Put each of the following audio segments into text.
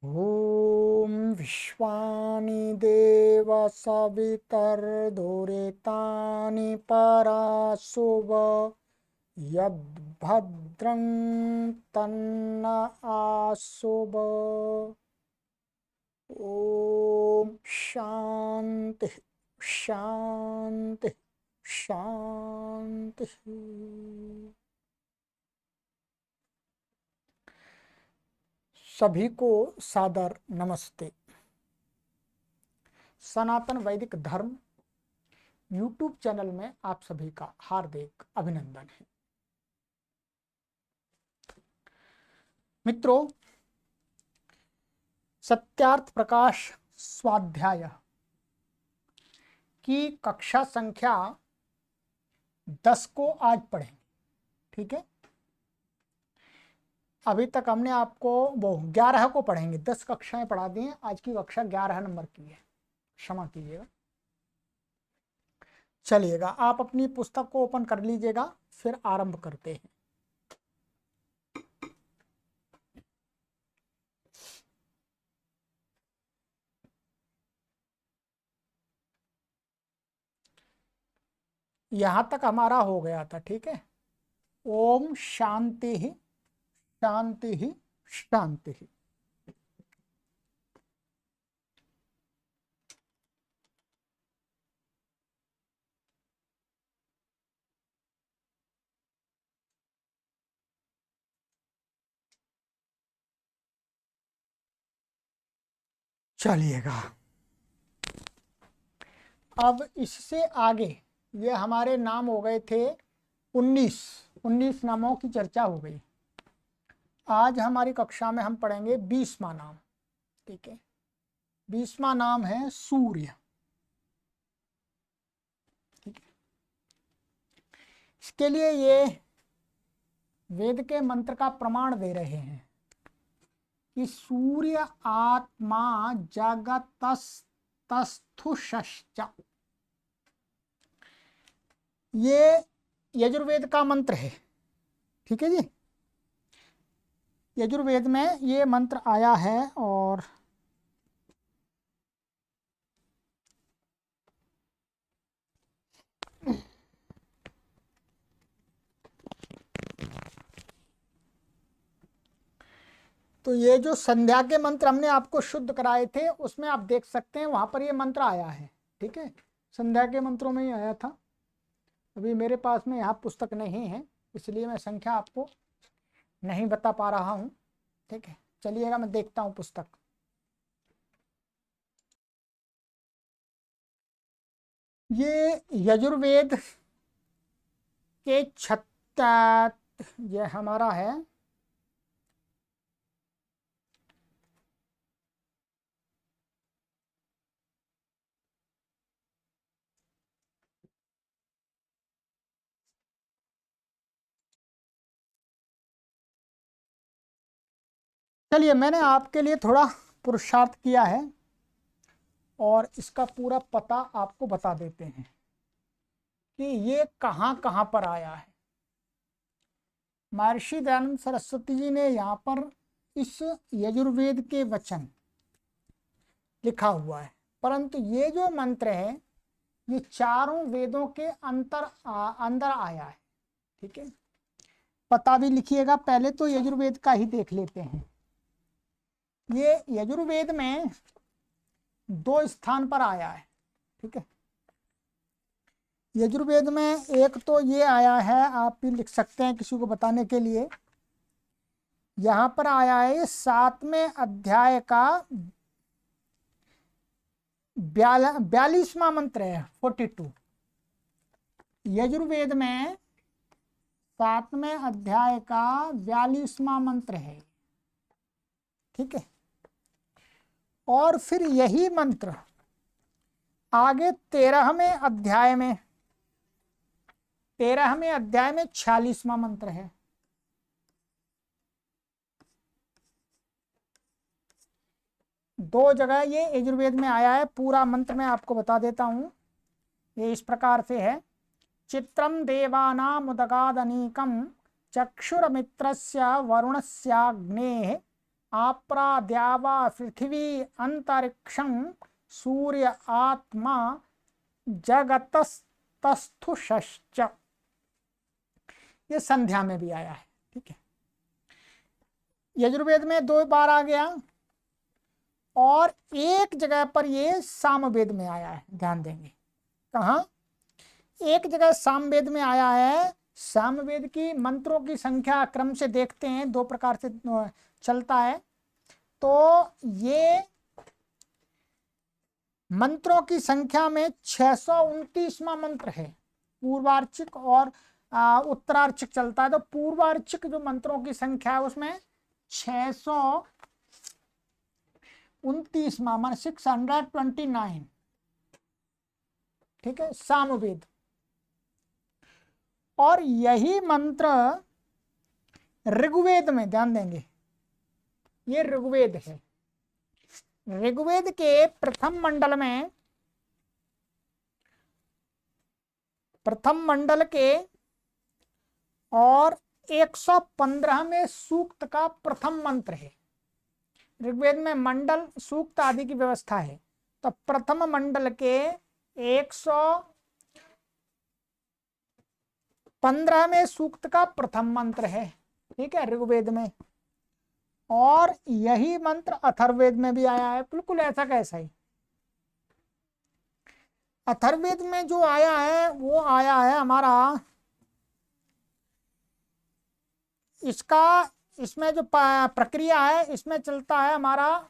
ॐ विश्वानि देव सवितर्दुरितानि पराशुव यद्भद्रं तन्न आशुव। ॐ शांति शांति शांति। सभी को सादर नमस्ते। सनातन वैदिक धर्म यूट्यूब चैनल में आप सभी का हार्दिक अभिनंदन है। मित्रों, सत्यार्थ प्रकाश स्वाध्याय की कक्षा संख्या 10 को आज पढ़ेंगे। ठीक है, अभी तक हमने आपको वो 11 को पढ़ेंगे, 10 कक्षाएं पढ़ा दी हैं। आज की कक्षा 11 नंबर की है, क्षमा कीजिएगा। चलिएगा, आप अपनी पुस्तक को ओपन कर लीजिएगा, फिर आरंभ करते हैं। यहां तक हमारा हो गया था। ठीक है, ओम शांति ही शांति ही शांति ही। चलिएगा, अब इससे आगे ये हमारे नाम हो गए थे 19 नामों की चर्चा हो गई। आज हमारी कक्षा में हम पढ़ेंगे 20वां नाम। ठीक है, 20वां नाम है सूर्य। ठीक है, इसके लिए ये वेद के मंत्र का प्रमाण दे रहे हैं कि सूर्य आत्मा जगतस्तस्थुश्च। ये यजुर्वेद का मंत्र है। ठीक है जी, यजुर्वेद में ये मंत्र आया है। और तो ये जो संध्या के मंत्र हमने आपको शुद्ध कराए थे, उसमें आप देख सकते हैं वहां पर ये मंत्र आया है। ठीक है, संध्या के मंत्रों में ही आया था। अभी मेरे पास में यहाँ पुस्तक नहीं है, इसलिए मैं संख्या आपको नहीं बता पा रहा हूँ। ठीक है, चलिएगा, मैं देखता हूँ पुस्तक। ये यजुर्वेद के ये हमारा है चलिए, मैंने आपके लिए थोड़ा पुरुषार्थ किया है और इसका पूरा पता आपको बता देते हैं कि ये कहाँ कहाँ पर आया है। महर्षि दयानंद सरस्वती जी ने यहाँ पर इस यजुर्वेद के वचन लिखा हुआ है, परंतु ये जो मंत्र है ये चारों वेदों के अंदर आया है। ठीक है, पता भी लिखिएगा। पहले तो यजुर्वेद का ही देख लेते हैं। ये यजुर्वेद में 2 स्थान पर आया है। ठीक है, यजुर्वेद में एक तो ये आया है, आप भी लिख सकते हैं किसी को बताने के लिए। यहां पर आया है 7वें अध्याय का 42वां मंत्र है, 42। यजुर्वेद में 7वें अध्याय का 42वां मंत्र है। ठीक है, और फिर यही मंत्र आगे 13वें अध्याय में 46वां मंत्र है। दो जगह ये यजुर्वेद में आया है। पूरा मंत्र मैं आपको बता देता हूं। ये इस प्रकार से है। चित्रम देवानामुदगादनीकम चक्षुरमित्रस्य वरुणस्याग्नेः आपरा द्यावा पृथ्वी अंतरिक्षं सूर्य आत्मा जगतस्तस्थुषश्च। ये संध्या में भी आया है। ठीक है, यजुर्वेद में 2 बार आ गया और एक जगह पर ये सामवेद में आया है। ध्यान देंगे कहाँ, एक जगह सामवेद में आया है। सामवेद की मंत्रों की संख्या क्रम से देखते हैं, 2 प्रकार से चलता है। तो ये मंत्रों की संख्या में 629वां मंत्र है। पूर्वार्चिक और उत्तरार्चिक चलता है। तो पूर्वार्चिक जो मंत्रों की संख्या है उसमें 629वां मान 629। ठीक है, सामवेद। और यही मंत्र ऋग्वेद में, ध्यान देंगे ये ऋग्वेद है। ऋग्वेद के प्रथम मंडल के और 115वें सूक्त का प्रथम मंत्र है। ऋग्वेद में मंडल सूक्त आदि की व्यवस्था है। तो प्रथम मंडल के 115वें सूक्त का प्रथम मंत्र है। ठीक है, ऋग्वेद में। और यही मंत्र अथर्ववेद में भी आया है, बिल्कुल ऐसा कैसा ही। अथर्ववेद में जो आया है वो आया है हमारा, इसमें जो प्रक्रिया है इसमें चलता है हमारा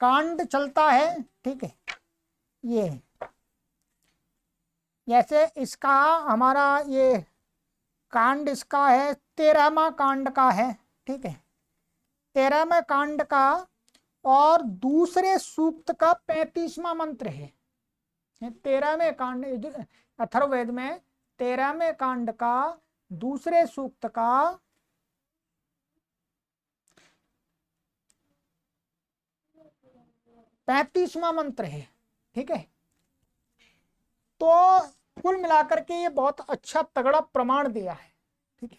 कांड चलता है। ठीक है, ये जैसे इसका हमारा ये कांड इसका है 13वां कांड का है। ठीक है, 13वें कांड का और दूसरे सूक्त का 35वां मंत्र है। 13वें कांड अथर्ववेद में 13वें कांड का दूसरे सूक्त का 35वां मंत्र है। ठीक है, तो कुल मिलाकर के ये बहुत अच्छा तगड़ा प्रमाण दिया है। ठीक है,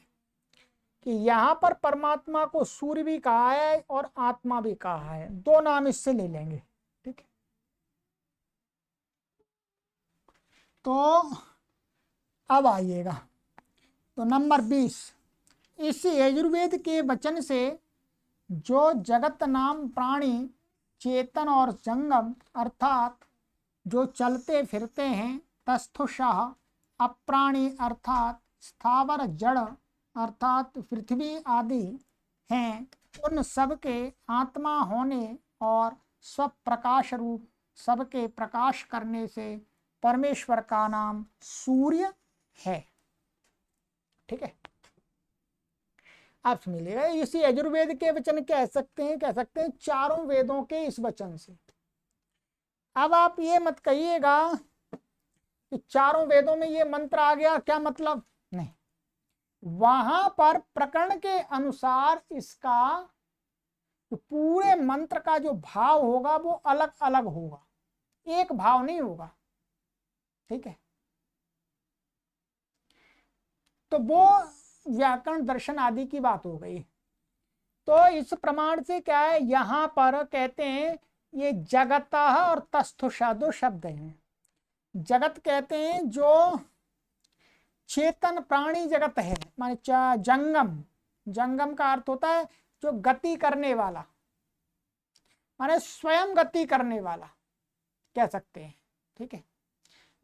कि यहां पर परमात्मा को सूर्य भी कहा है और आत्मा भी कहा है, 2 नाम इससे ले लेंगे। ठीक है, तो अब आइएगा तो नंबर 20, इस यजुर्वेद के वचन से जो जगत नाम प्राणी चेतन और जंगम अर्थात जो चलते फिरते हैं, तस्थुषः अप्राणी अर्थात स्थावर जड़ अर्थात पृथ्वी आदि हैं, उन सबके आत्मा होने और स्वप्रकाश रूप सबके प्रकाश करने से परमेश्वर का नाम सूर्य है। ठीक है, आप समझिएगा, इसी यजुर्वेद के वचन कह सकते हैं चारों वेदों के इस वचन से। अब आप ये मत कहिएगा कि चारों वेदों में ये मंत्र आ गया, क्या मतलब, नहीं। वहां पर प्रकरण के अनुसार इसका पूरे मंत्र का जो भाव होगा वो अलग अलग होगा, एक भाव नहीं होगा। ठीक है, तो वो व्याकरण दर्शन आदि की बात हो गई। तो इस प्रमाण से क्या है, यहां पर कहते हैं ये जगतः और तस्थुषा 2 शब्द हैं। जगत कहते हैं जो चेतन प्राणी जगत है, माने जंगम, जंगम का अर्थ होता है जो गति करने वाला, माने स्वयं गति करने वाला कह सकते हैं। ठीक है,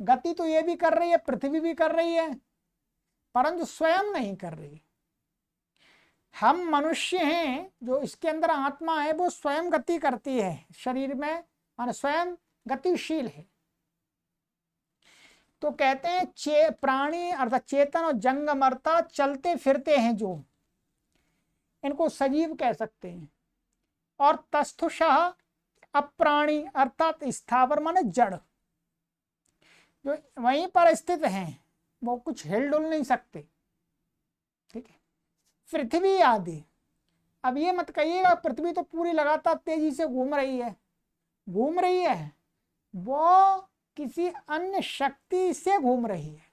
गति तो ये भी कर रही है, पृथ्वी भी कर रही है, परंतु स्वयं नहीं कर रही। हम मनुष्य हैं, जो इसके अंदर आत्मा है वो स्वयं गति करती है शरीर में, माने स्वयं गतिशील है। तो कहते हैं प्राणी अर्थात चेतन और जंगम अर्थात चलते फिरते हैं, जो इनको सजीव कह सकते हैं। और तस्थुषः अप्राणी अर्थात स्थावर माने जड़, जो वहीं पर स्थित हैं, वो कुछ हिल डुल नहीं सकते। ठीक है, पृथ्वी आदि, अब ये मत कहिएगा पृथ्वी तो पूरी लगातार तेजी से घूम रही है, वो किसी अन्य शक्ति से घूम रही है।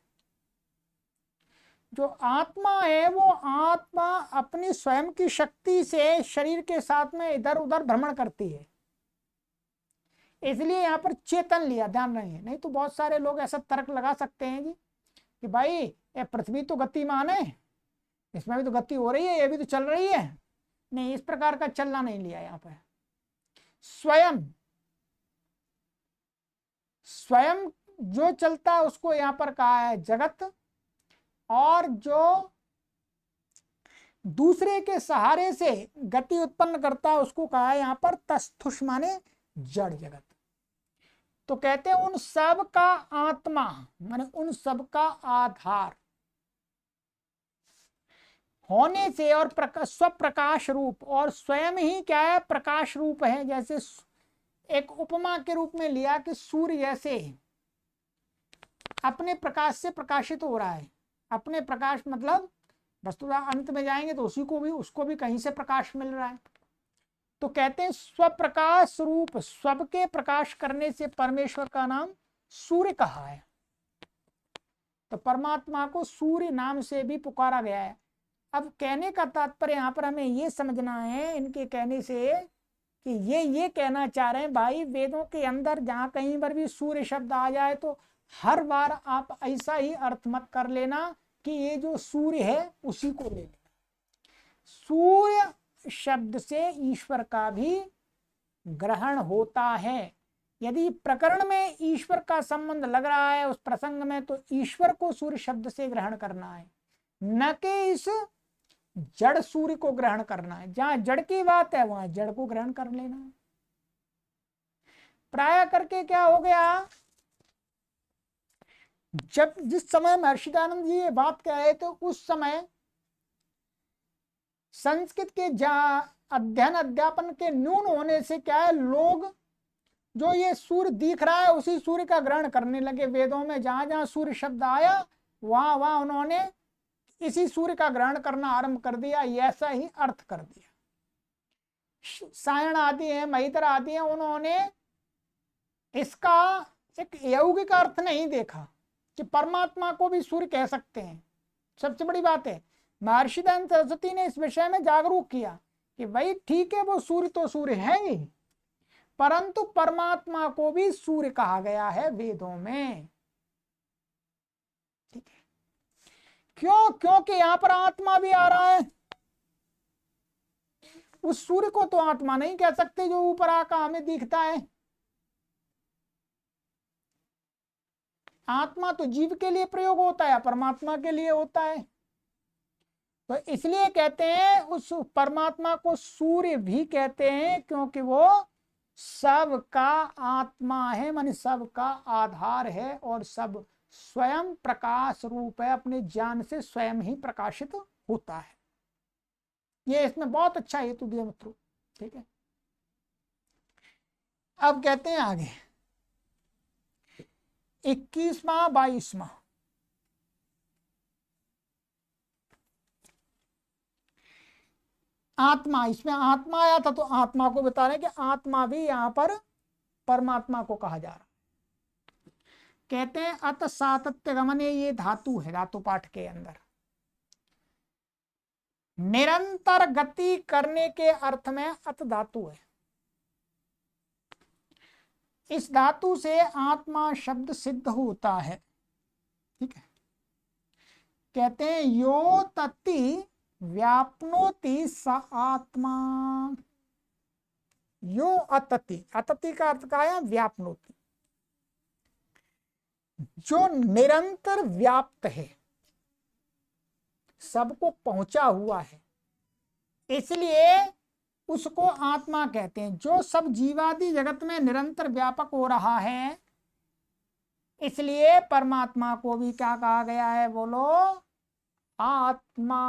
जो आत्मा है वो आत्मा अपनी स्वयं की शक्ति से शरीर के साथ में इधर उधर भ्रमण करती है, इसलिए यहाँ पर चेतन लिया, ध्यान रहे। नहीं तो बहुत सारे लोग ऐसा तर्क लगा सकते हैं जी कि भाई ये पृथ्वी तो गतिमान है, इसमें भी तो गति हो रही है, ये भी तो चल रही है। नहीं, इस प्रकार का चलना नहीं लिया यहाँ पर। स्वयं स्वयं जो चलता है उसको यहाँ पर कहा है जगत, और जो दूसरे के सहारे से गति उत्पन्न करता है उसको कहा है यहाँ पर तस्थुष, माने जड़ जगत। तो कहते हैं उन सब का आत्मा माने उन सब का आधार होने से और स्वप्रकाश रूप, और स्वयं ही क्या है, प्रकाश रूप है। जैसे एक उपमा के रूप में लिया कि सूर्य जैसे अपने प्रकाश से प्रकाशित हो रहा है। अपने प्रकाश मतलब वस्तुतः अंत में जाएंगे तो उसको भी कहीं से प्रकाश मिल रहा है। तो कहते हैं स्वप्रकाश रूप, सबके प्रकाश करने से परमेश्वर का नाम सूर्य कहा है। तो परमात्मा को सूर्य नाम से भी पुकारा गया है। अब कहने का तात्पर्य यहाँ पर हमें ये समझना है इनके कहने से कि ये कहना चाह रहे हैं भाई, वेदों के अंदर जहाँ कहीं पर भी सूर्य शब्द आ जाए तो हर बार आप ऐसा ही अर्थ मत कर लेना कि ये जो सूर्य है उसी को ले लेना। सूर्य शब्द से ईश्वर का भी ग्रहण होता है। यदि प्रकरण में ईश्वर का संबंध लग रहा है उस प्रसंग में, तो ईश्वर को सूर्य शब्द से ग्रहण करना है, न कि इस जड़ सूर्य को ग्रहण करना है। जहां जड़ की बात है वहां जड़ को ग्रहण कर लेना है। प्राय करके क्या हो गया, जिस समय महर्षि दयानंद जी ये बात कह रहे थे उस समय संस्कृत के अध्ययन अध्यापन के न्यून होने से क्या है, लोग जो ये सूर्य दिख रहा है उसी सूर्य का ग्रहण करने लगे। वेदों में जहां जहां सूर्य शब्द आया वहां वहां उन्होंने इसी सूर्य का ग्रहण करना आरंभ कर दिया, ऐसा ही अर्थ कर दिया। सायण आदि है, महितर आदि है, उन्होंने इसका एक यौगिक अर्थ नहीं देखा कि परमात्मा को भी सूर्य कह सकते हैं। सबसे बड़ी बात है महर्षि दयानंद सरस्वती ने इस विषय में जागरूक किया कि भाई ठीक है वो सूर्य तो सूर्य है ही, परंतु परमात्मा को भी सूर्य कहा गया है वेदों में। ठीक है, क्यों? क्योंकि यहां पर आत्मा भी आ रहा है। उस सूर्य को तो आत्मा नहीं कह सकते जो ऊपर आका हमें दिखता है। आत्मा तो जीव के लिए प्रयोग होता है, परमात्मा के लिए होता है। तो इसलिए कहते हैं उस परमात्मा को सूर्य भी कहते हैं क्योंकि वो सबका आत्मा है, माने सबका आधार है और सब स्वयं प्रकाश रूप है, अपने ज्ञान से स्वयं ही प्रकाशित होता है। ये इसमें बहुत अच्छा हेतु दिया मित्रों। ठीक है, अब कहते हैं आगे 21वां 22वां। आत्मा, इसमें आत्मा आया था तो आत्मा को बता रहे हैं कि आत्मा भी यहां पर परमात्मा को कहा जा रहा है। कहते हैं अत सातत्य गमने, ये धातु है, धातु पाठ के अंदर निरंतर गति करने के अर्थ में अत धातु है। इस धातु से आत्मा शब्द सिद्ध होता है। ठीक है, कहते हैं यो तत्ति व्याप्नोति स आत्मा। यो अतति, अतति का अर्थ क्या है, व्याप्नोति, जो निरंतर व्याप्त है, सबको पहुंचा हुआ है, इसलिए उसको आत्मा कहते हैं। जो सब जीवादि जगत में निरंतर व्यापक हो रहा है, इसलिए परमात्मा को भी क्या कहा गया है, बोलो, आत्मा।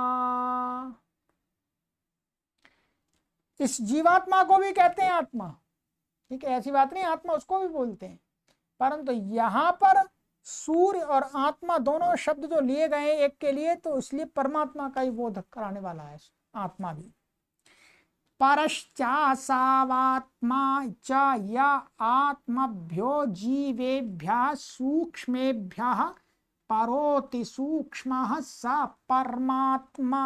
इस जीवात्मा को भी कहते हैं आत्मा। ठीक है, ऐसी बात नहीं, आत्मा उसको भी बोलते हैं, परंतु यहां पर सूर्य और आत्मा दोनों शब्द जो लिए गए एक के लिए, तो इसलिए परमात्मा का ही बोध कराने वाला है आत्मा भी। परश्चासावात्मा च या आत्मभ्यो जीवेभ्यः सूक्ष्मेभ्यः परोति सूक्ष्मः स परमात्मा।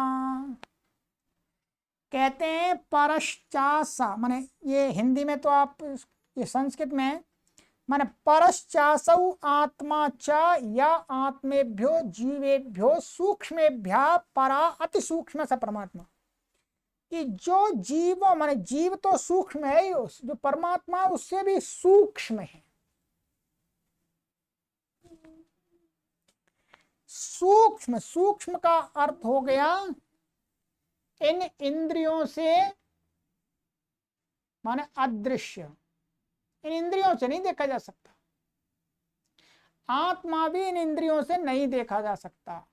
कहते हैं परश्चासा, माने ये हिंदी में तो आप, ये संस्कृत में है, माने परश्चासौ आत्मा च या आत्मेभ्यो जीवेभ्यो सूक्ष्मेभ्यः परा अति सूक्ष्म स परमात्मा। कि जो जीव, माने जीव तो सूक्ष्म है ही, जो परमात्मा उससे भी सूक्ष्म है। सूक्ष्म, सूक्ष्म का अर्थ हो गया इन इंद्रियों से, माने अदृश्य, इन इंद्रियों से नहीं देखा जा सकता। आत्मा भी इन इंद्रियों से नहीं देखा जा सकता।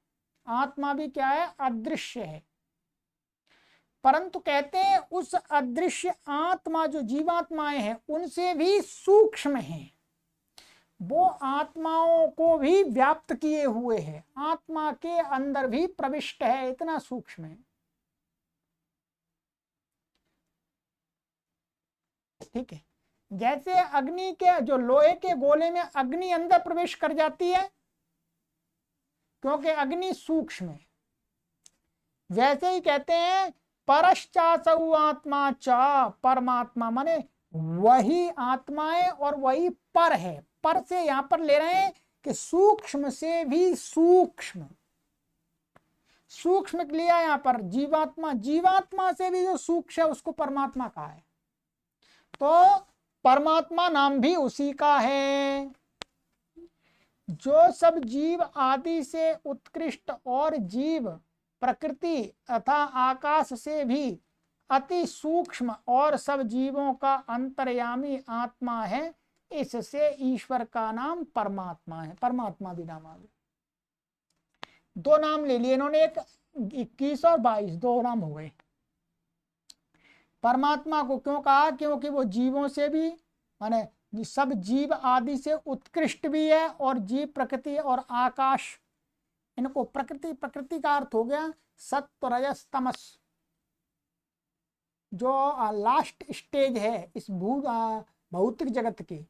आत्मा भी क्या है? अदृश्य है। परंतु कहते हैं उस अदृश्य आत्मा, जो जीवात्माएं हैं, उनसे भी सूक्ष्म हैं। वो आत्माओं को भी व्याप्त किए हुए है, आत्मा के अंदर भी प्रविष्ट है, इतना सूक्ष्म है। ठीक है। जैसे अग्नि के, जो लोहे के गोले में अग्नि अंदर प्रवेश कर जाती है क्योंकि अग्नि सूक्ष्म है, वैसे ही कहते हैं परश्चासौ आत्मा च परमात्मा, माने वही आत्माएं और वही पर है। पर से यहां पर ले रहे हैं कि सूक्ष्म से भी सूक्ष्म, सूक्ष्म लिया यहां पर जीवात्मा, जीवात्मा से भी जो सूक्ष्म है उसको परमात्मा कहा है। तो परमात्मा नाम भी उसी का है। जो सब जीव आदि से उत्कृष्ट और जीव प्रकृति तथा आकाश से भी अति सूक्ष्म और सब जीवों का अंतर्यामी आत्मा है, इससे ईश्वर का नाम परमात्मा है। परमात्मा भी नाम आ गया। दो नाम ले लिए इन्होंने, एक 21 और 22, दो नाम हो गए। परमात्मा को क्यों कहा? क्योंकि वो जीवों से भी, माने सब जीव आदि से उत्कृष्ट भी है, और जीव प्रकृति और आकाश, इनको प्रकृति, प्रकृति का अर्थ हो गया सत्व रजस तमस, जो लास्ट स्टेज है इस भौतिक जगत की।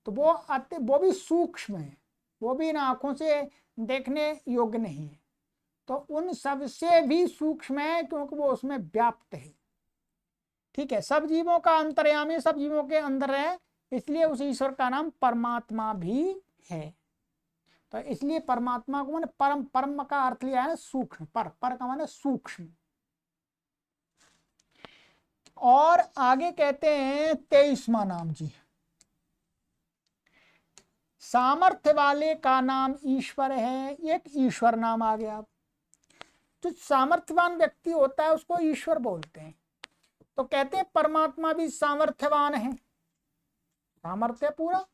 तो वो भी सूक्ष्म है, वो भी इन आंखों से देखने योग्य नहीं है। तो उन सब से भी सूक्ष्म है क्योंकि वो उसमें व्याप्त है। ठीक है। सब जीवों का अंतर्यामी, सब जीवों के अंदर है, इसलिए उस ईश्वर का नाम परमात्मा भी है। तो इसलिए परमात्मा को माने परम, परम का अर्थ लिया है ना सूक्ष्म, पर का माने सूक्ष्म। और आगे कहते हैं 23वां नाम जी, सामर्थ्य वाले का नाम ईश्वर है। एक ईश्वर नाम आ गया। जो सामर्थ्यवान व्यक्ति होता है उसको ईश्वर बोलते हैं। तो कहते हैं परमात्मा भी सामर्थ्यवान है, सामर्थ्य पूरा।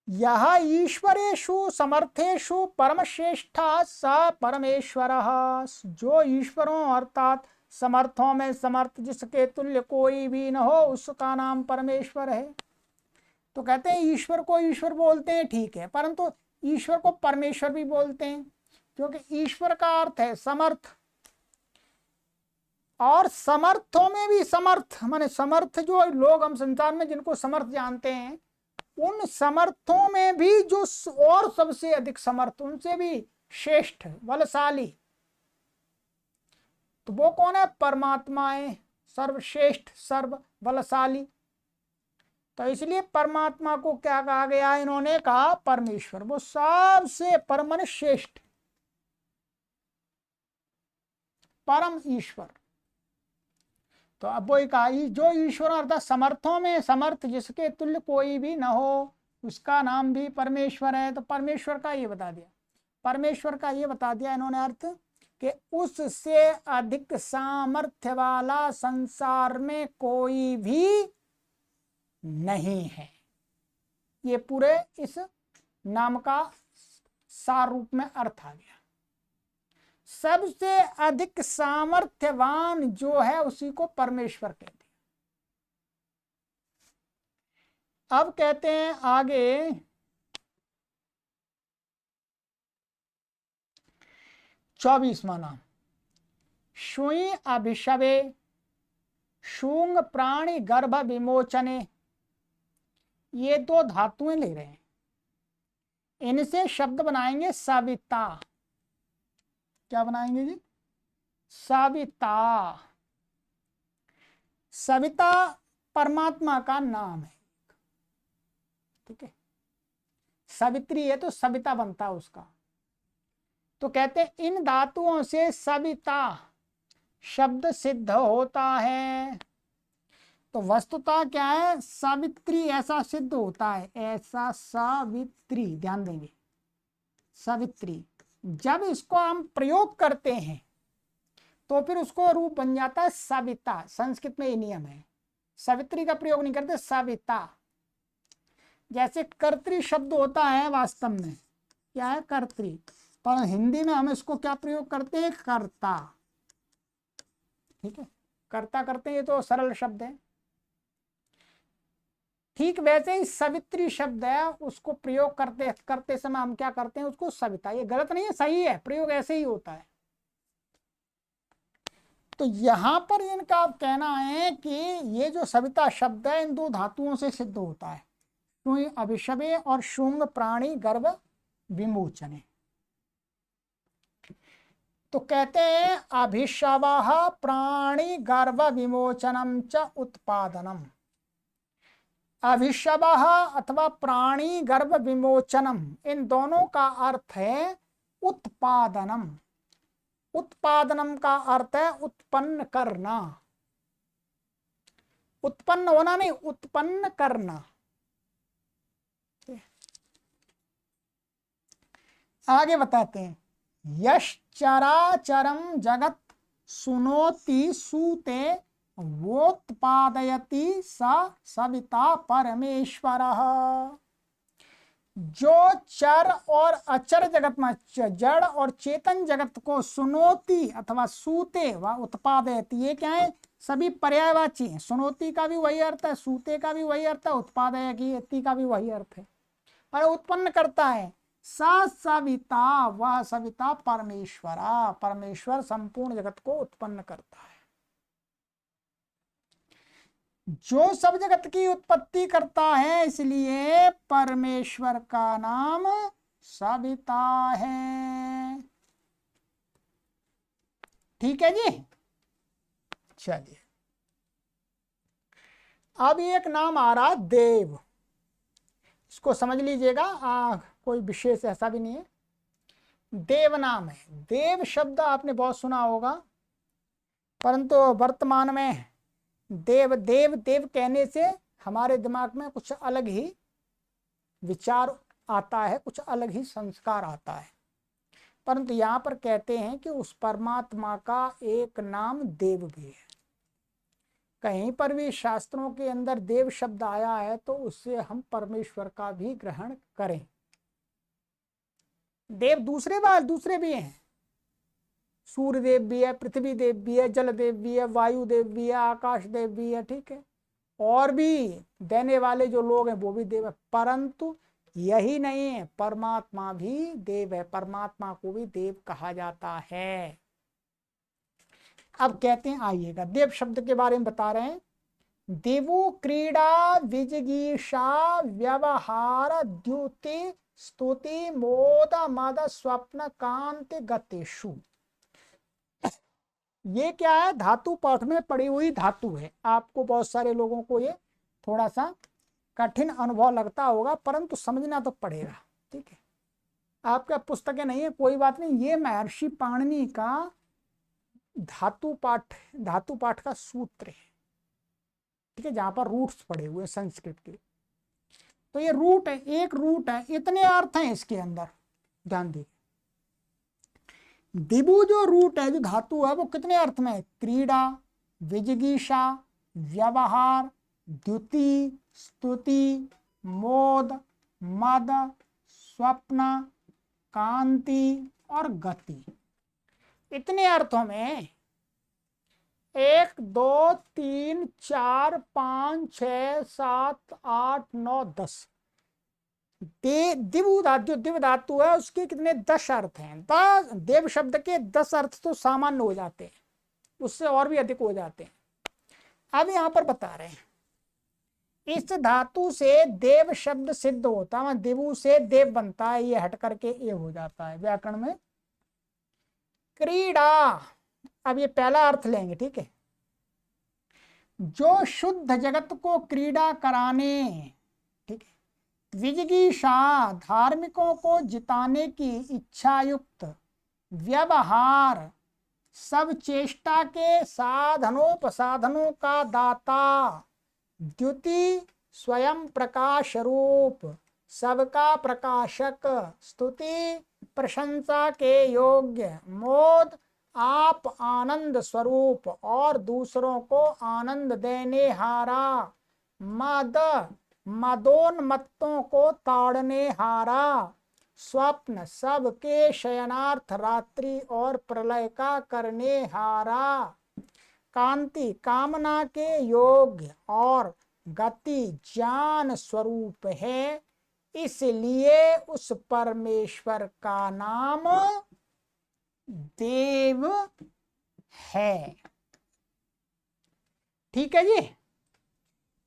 यह ईश्वरेषु समर्थेषु परमश्रेष्ठा स परमेश्वरः। जो ईश्वरों अर्थात समर्थों में समर्थ, जिसके तुल्य कोई भी न हो, उसका नाम परमेश्वर है। तो कहते हैं ईश्वर को ईश्वर बोलते हैं, ठीक है, परंतु ईश्वर को परमेश्वर भी बोलते हैं, क्योंकि ईश्वर का अर्थ है समर्थ। और समर्थों में भी समर्थ, माने समर्थ, जो लोग हम संसार में जिनको समर्थ जानते हैं, उन समर्थों में भी जो और सबसे अधिक समर्थ, उनसे भी श्रेष्ठ, बलशाली, तो वो कौन है? परमात्मा है, सर्वश्रेष्ठ, सर्व बलशाली। तो इसलिए परमात्मा को क्या कहा गया? इन्होंने कहा परमेश्वर, वो सबसे परम श्रेष्ठ, परम ईश्वर। तो अब वो कहा जो ईश्वर अर्थात समर्थों में समर्थ, जिसके तुल्य कोई भी न हो, उसका नाम भी परमेश्वर है। तो परमेश्वर का ये बता दिया, परमेश्वर का ये बता दिया इन्होंने अर्थ कि उससे अधिक सामर्थ्य वाला संसार में कोई भी नहीं है। ये पूरे इस नाम का सार रूप में अर्थ आ गया। सबसे अधिक सामर्थ्यवान जो है उसी को परमेश्वर कहते हैं। अब कहते हैं आगे 24वां नाम, शुई अभिषवे शुंग प्राणी गर्भ विमोचने। ये दो धातुएं ले रहे हैं। इनसे शब्द बनाएंगे सविता। क्या बनाएंगे जी? सविता। सविता परमात्मा का नाम है, ठीक है। सावित्री है तो सविता बनता है उसका। तो कहते हैं इन धातुओं से सविता शब्द सिद्ध होता है। तो वस्तुतः क्या है? सावित्री ऐसा सिद्ध होता है, ऐसा सावित्री, ध्यान देंगे, सावित्री। जब इसको हम प्रयोग करते हैं तो फिर उसको रूप बन जाता है सविता। संस्कृत में ये नियम है, सावित्री का प्रयोग नहीं करते, सविता। जैसे कर्तृ शब्द होता है, वास्तव में क्या है? कर्तृ, पर हिंदी में हम इसको क्या प्रयोग करते हैं? कर्ता, ठीक है। कर्ता करते हैं, ये तो सरल शब्द है। ठीक वैसे ही सवित्री शब्द है, उसको प्रयोग करते करते समय हम क्या करते हैं? उसको सविता। ये गलत नहीं है, सही है, प्रयोग ऐसे ही होता है। तो यहां पर इनका कहना है कि ये जो सविता शब्द है इन दो धातुओं से सिद्ध होता है, तो अभिशवे और शुंग प्राणी गर्भ विमोचने। तो कहते हैं अभिशवः प्राणी गर्भ विमोचनम च उत्पादनम। अभिशवः अथवा प्राणी गर्भ विमोचनम, इन दोनों का अर्थ है उत्पादनम। उत्पादनम का अर्थ है उत्पन्न करना, उत्पन्न होना नहीं, उत्पन्न करना। आगे बताते हैं यश्चराचरम जगत सुनोति सूते वोत्पादयति स सविता परमेश्वरः। जो चर और अचर जगत में, जड़ और चेतन जगत को सुनोति अथवा सूते व उत्पादयति, ये क्या है? सभी पर्यायवाची हैं। सुनोति का भी वही अर्थ है, सूते का भी वही अर्थ है, उत्पादयति का भी वही अर्थ है, पर उत्पन्न करता है। स सविता, वह सविता परमेश्वरा, परमेश्वर संपूर्ण जगत को उत्पन्न करता है। जो सब जगत की उत्पत्ति करता है, इसलिए परमेश्वर का नाम सविता है। ठीक है जी। चलिए अब एक नाम आ रहा देव, इसको समझ लीजिएगा, कोई विशेष ऐसा भी नहीं है। देव नाम है। देव शब्द आपने बहुत सुना होगा, परंतु वर्तमान में देव देव देव कहने से हमारे दिमाग में कुछ अलग ही विचार आता है, कुछ अलग ही संस्कार आता है। परंतु यहाँ पर कहते हैं कि उस परमात्मा का एक नाम देव भी है। कहीं पर भी शास्त्रों के अंदर देव शब्द आया है तो उससे हम परमेश्वर का भी ग्रहण करें। देव दूसरे भी हैं, सूर्य देव भी है, पृथ्वी देव भी है, जल देव भी है, वायु देव भी है, आकाश देव भी है, ठीक है। और भी देने वाले जो लोग हैं वो भी देव है, परंतु यही नहीं है, परमात्मा भी देव है, परमात्मा को भी देव कहा जाता है। अब कहते हैं, आइएगा देव शब्द के बारे में बता रहे हैं। देवो क्रीड़ा विजिगीषा व्यवहार द्युति स्तुति मोद मद स्वप्न कांति गतेषु। ये क्या है? धातु पाठ में पड़ी हुई धातु है। आपको बहुत सारे लोगों को ये थोड़ा सा कठिन अनुभव लगता होगा, परंतु समझना तो पड़ेगा, ठीक है। आपका पुस्तकें नहीं है, कोई बात नहीं, ये महर्षि पाणिनि का धातु पाठ का सूत्र है, ठीक है, जहां पर रूट्स पड़े हुए संस्कृत के। तो ये रूट है, एक रूट है, इतने अर्थ हैं इसके अंदर, ध्यान दीजिए। दिबु जो रूट है, जो धातु है, वो कितने अर्थ में है? क्रीड़ा, विजिगीषा, व्यवहार, द्युति, स्तुति, मोद, मद, स्वप्न, कांति और गति। इतने अर्थों में 1 2 3 4 5 6 7 8 9 10 दिव धातु है, उसके कितने 10 अर्थ हैं। देव शब्द के 10 अर्थ तो सामान्य हो जाते हैं, उससे और भी अधिक हो जाते हैं। अब यहां पर बता रहे हैं इस धातु से देव शब्द सिद्ध होता है, देवु से देव बनता है, ये हट करके ये हो जाता है व्याकरण में। क्रीड़ा, अब ये पहला अर्थ लेंगे, ठीक है। जो शुद्ध जगत को क्रीड़ा कराने, ठीक है। विजिगीषा, धार्मिकों को जिताने की इच्छा युक्त व्यवहार, सब चेष्टा के साधनोपसाधनों का दाता, द्युति स्वयं प्रकाश रूप, सबका प्रकाशक, स्तुति प्रशंसा के योग्य, मोद आप आनंद स्वरूप और दूसरों को आनंद देने हारा, मद मदोन्मत्तों को ताड़ने हारा, स्वप्न सबके शयनार्थ रात्रि और प्रलय का करने हारा, कांति कामना के योग्य और गति ज्ञान स्वरूप है, इसलिए उस परमेश्वर का नाम देव है। ठीक है जी।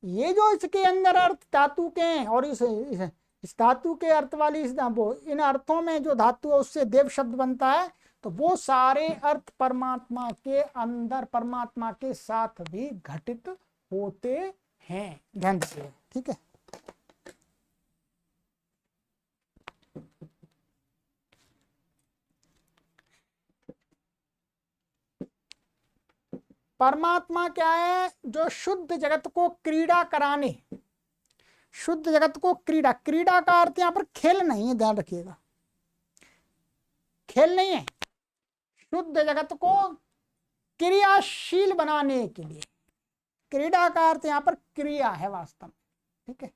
ये जो इसके अंदर अर्थ धातु के हैं और इस धातु के अर्थ वाली इन अर्थों में जो धातु है उससे देव शब्द बनता है, तो वो सारे अर्थ परमात्मा के अंदर परमात्मा के साथ भी घटित होते हैं। ध्यान से, ठीक है। परमात्मा क्या है? जो शुद्ध जगत को क्रीड़ा कराने, शुद्ध जगत को क्रीड़ा, क्रीड़ा का अर्थ यहां पर खेल नहीं है, ध्यान रखिएगा, खेल नहीं है। शुद्ध जगत को क्रियाशील बनाने के लिए, क्रीड़ा का अर्थ यहां पर क्रिया है वास्तव में, ठीक है।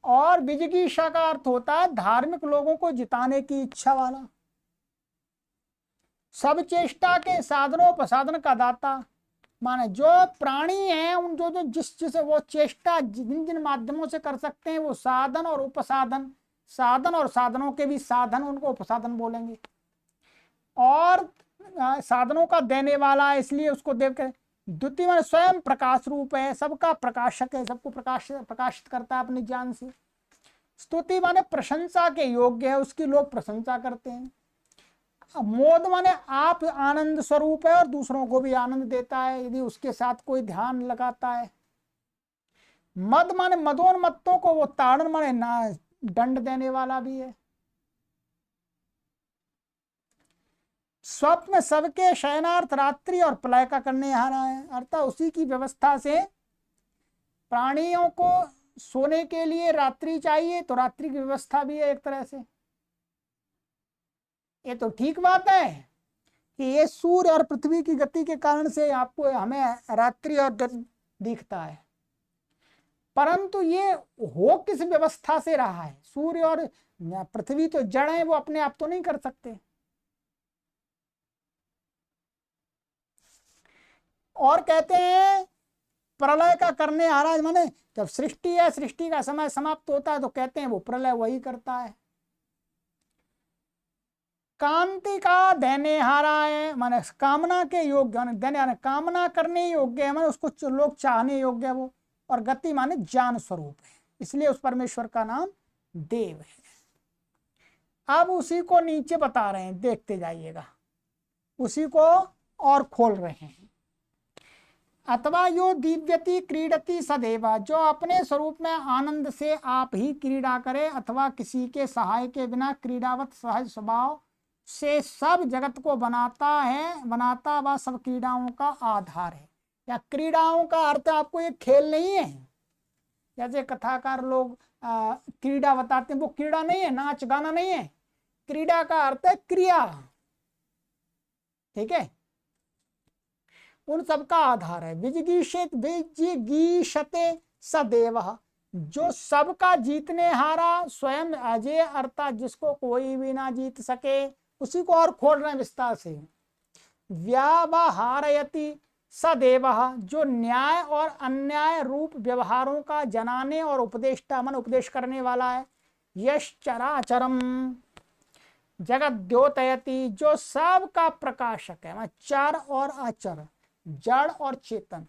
और विजिगीषा का अर्थ होता है धार्मिक लोगों को जिताने की इच्छा वाला, सब चेष्टा के साधनोपसाधन का दाता, माने जो प्राणी हैं उन जो जिस वो चेष्टा जिन जिन माध्यमों से कर सकते हैं वो साधन और उपसाधन, साधन और साधनों के भी साधन, उनको उपसाधन बोलेंगे। और साधनों का देने वाला है, इसलिए उसको देव के। द्वितीय माने स्वयं प्रकाश रूप है, सबका प्रकाशक है, सबको प्रकाशित करता है अपने ज्ञान से। स्तुति माने प्रशंसा के योग्य है, उसकी लोग प्रशंसा करते हैं। मोद माने आप आनंद स्वरूप है और दूसरों को भी आनंद देता है यदि उसके साथ कोई ध्यान लगाता है। मद माने मदोन्मत्तों को वो ताड़न माने ना दंड देने वाला भी है। स्वप्न सबके शयनार्थ रात्रि और प्रलय का करने हारा है, अर्थात उसी की व्यवस्था से प्राणियों को सोने के लिए रात्रि चाहिए, तो रात्रि की व्यवस्था भी है एक तरह से। ये तो ठीक बात है कि ये सूर्य और पृथ्वी की गति के कारण से आपको हमें रात्रि और दिन दिखता है, परंतु ये हो किस व्यवस्था से रहा है? सूर्य और पृथ्वी तो जड़ है, वो अपने आप तो नहीं कर सकते। और कहते हैं प्रलय का करने हारा, माने जब सृष्टि है, सृष्टि का समय समाप्त होता है तो कहते हैं वो प्रलय वही करता है। कांति का देने हारा है, माने कामना के योग्य, देने कामना करने योग्य है, माने उसको लोग चाहने योग्य है वो। और गति माने ज्ञान स्वरूप है, इसलिए उस परमेश्वर का नाम देव है। अब उसी को नीचे बता रहे हैं, देखते जाइएगा, उसी को और खोल रहे हैं। अथवा यो दिव्यति क्रीडति सदैव, जो अपने स्वरूप में आनंद से आप ही क्रीड़ा करे अथवा किसी के सहाय के बिना क्रीड़ावत सहज स्वभाव से सब जगत को बनाता है, बनाता व सब क्रीड़ाओं का आधार है। या क्रीड़ाओं का अर्थ आपको ये खेल नहीं है, जैसे कथाकार लोग क्रीड़ा बताते हैं, वो क्रीड़ा नहीं है, नाच गाना नहीं है। क्रीड़ा का अर्थ है क्रिया, ठीक है, उन सबका आधार है। विजिगीषते सदैव, जो सबका जीतने हारा स्वयं अजय, अर्थात जिसको कोई भी ना जीत सके, उसी को और खोल रहे हैं विस्तार से। व्यावहारयति सदैव, जो न्याय और अन्याय रूप व्यवहारों का जनाने और उपदेष्टा मन उपदेश करने वाला है। यश्चराचरम जगत द्योतयति, जो सब का प्रकाशक है, चर और अचर, जड़ और चेतन।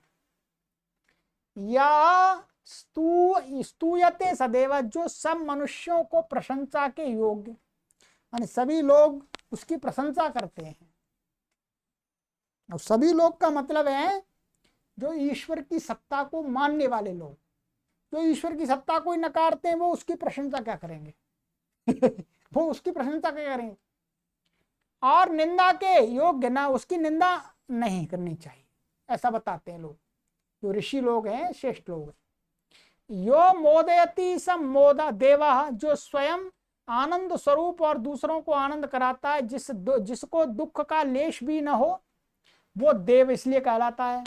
या स्तूयते सदैव, जो सब मनुष्यों को प्रशंसा के योग्य, यानी सभी लोग उसकी प्रशंसा करते हैं। और सभी लोग का मतलब है जो ईश्वर की सत्ता को मानने वाले लोग। जो ईश्वर की सत्ता को ही नकारते हैं वो उसकी प्रशंसा क्या करेंगे? वो उसकी प्रशंसा क्या करेंगे? और निंदा के योग्य ना, उसकी निंदा नहीं करनी चाहिए, ऐसा बताते हैं लोग, जो ऋषि लोग हैं, श्रेष्ठ लोग हैं। यो मोदयति सम मोदा देवा, जो स्वयं आनंद स्वरूप और दूसरों को आनंद कराता है, जिसको दुख का लेश भी न हो, वो देव इसलिए कहलाता है।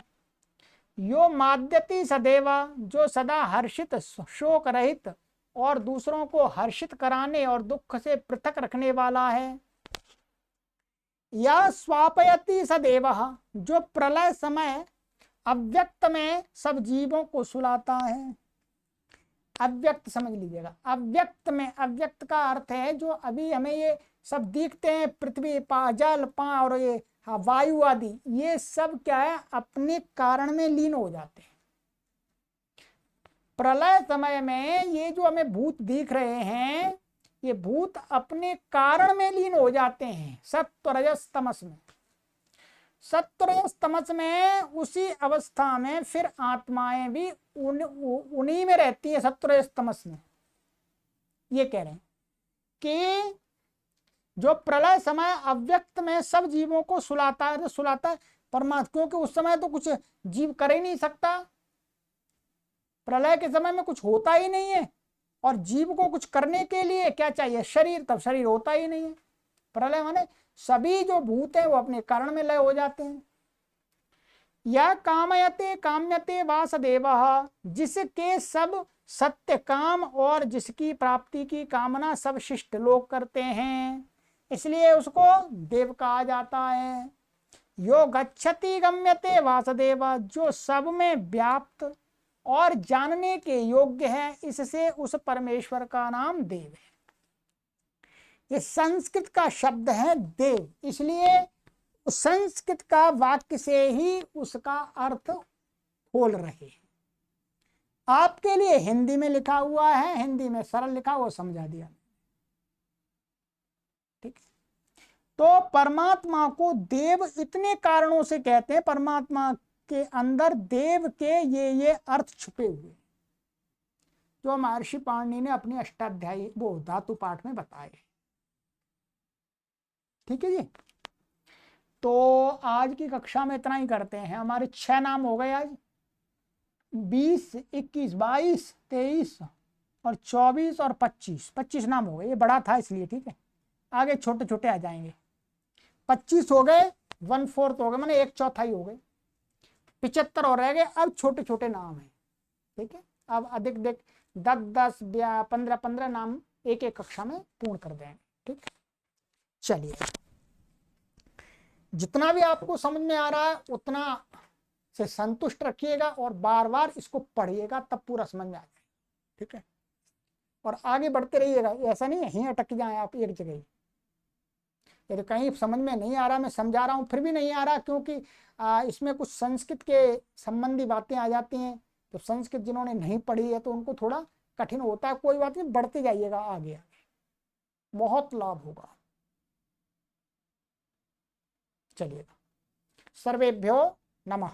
यो माद्यति सदैवा, जो सदा हर्षित शोक रहित और दूसरों को हर्षित कराने और दुख से पृथक रखने वाला है। या स्वापयति सदैव, जो प्रलय समय अव्यक्त में सब जीवों को सुलाता है। अव्यक्त समझ लीजिएगा, अव्यक्त में, अव्यक्त का अर्थ है जो अभी हमें ये सब दिखते हैं, पृथ्वी जल और ये वायु आदि, ये सब क्या है, अपने कारण में लीन हो जाते हैं। प्रलय समय में ये जो हमें भूत दिख रहे हैं, ये भूत अपने कारण में लीन हो जाते हैं, सत्व रजस तमस में। सत्व रजस तमस में उसी अवस्था में फिर आत्माएं भी उन्हीं में रहती है, सत्व रजस तमस में। ये कह रहे हैं कि जो प्रलय समय अव्यक्त में सब जीवों को सुलाता है, तो सुलाता है परमात्मा, क्योंकि उस समय तो कुछ जीव कर ही नहीं सकता, प्रलय के समय में कुछ होता ही नहीं है, और जीव को कुछ करने के लिए क्या चाहिए, शरीर, तब शरीर होता ही नहीं है। प्रलय माने सभी जो भूत है वो अपने कारण में लय हो जाते हैं। या कामयते काम्यते वासुदेव, जिसके सब सत्य काम और जिसकी प्राप्ति की कामना सब शिष्ट लोग करते हैं, इसलिए उसको देव कहा जाता है। यो गच्छति गम्यते वासुदेव, जो सब में व्याप्त और जानने के योग्य है, इससे उस परमेश्वर का नाम देव है। ये संस्कृत का शब्द है देव, इसलिए संस्कृत का वाक्य से ही उसका अर्थ खोल रहे हैं। आपके लिए हिंदी में लिखा हुआ है, हिंदी में सरल लिखा, वो समझा दिया, ठीक है। तो परमात्मा को देव इतने कारणों से कहते हैं, परमात्मा के अंदर देव के ये अर्थ छुपे हुए, जो महर्षि पाणिनि ने अपनी अष्टाध्यायी वो धातु पाठ में बताए। ठीक है जी। तो आज की कक्षा में इतना ही करते हैं। हमारे 6 नाम हो गए आज, 20, 21, 22, 23 और 24 और 25 नाम हो गए। ये बड़ा था इसलिए, ठीक है, आगे छोटे छोटे आ जाएंगे। 25 हो गए, 1/4 हो गए, माने 1/4 हो गए, 75 और रह गए। अब छोटे छोटे नाम हैं, ठीक है। अब अधिक 10, 15 नाम एक एक कक्षा में पूर्ण कर देंगे, ठीक। चलिए, जितना भी आपको समझ में आ रहा है उतना से संतुष्ट रखिएगा और बार बार इसको पढ़िएगा, तब पूरा समझ में आ जाएगा, ठीक है। और आगे बढ़ते रहिएगा, ऐसा नहीं है यहीं अटक जाए आप एक जगह ही। यदि कहीं समझ में नहीं आ रहा, मैं समझा रहा हूँ फिर भी नहीं आ रहा, क्योंकि इसमें कुछ संस्कृत के संबंधी बातें आ जाती हैं, तो संस्कृत जिन्होंने नहीं पढ़ी है तो उनको थोड़ा कठिन होता है। कोई बात नहीं, बढ़ते जाइएगा, आगे आगे बहुत लाभ होगा। चलिए, सर्वेभ्यो नमः।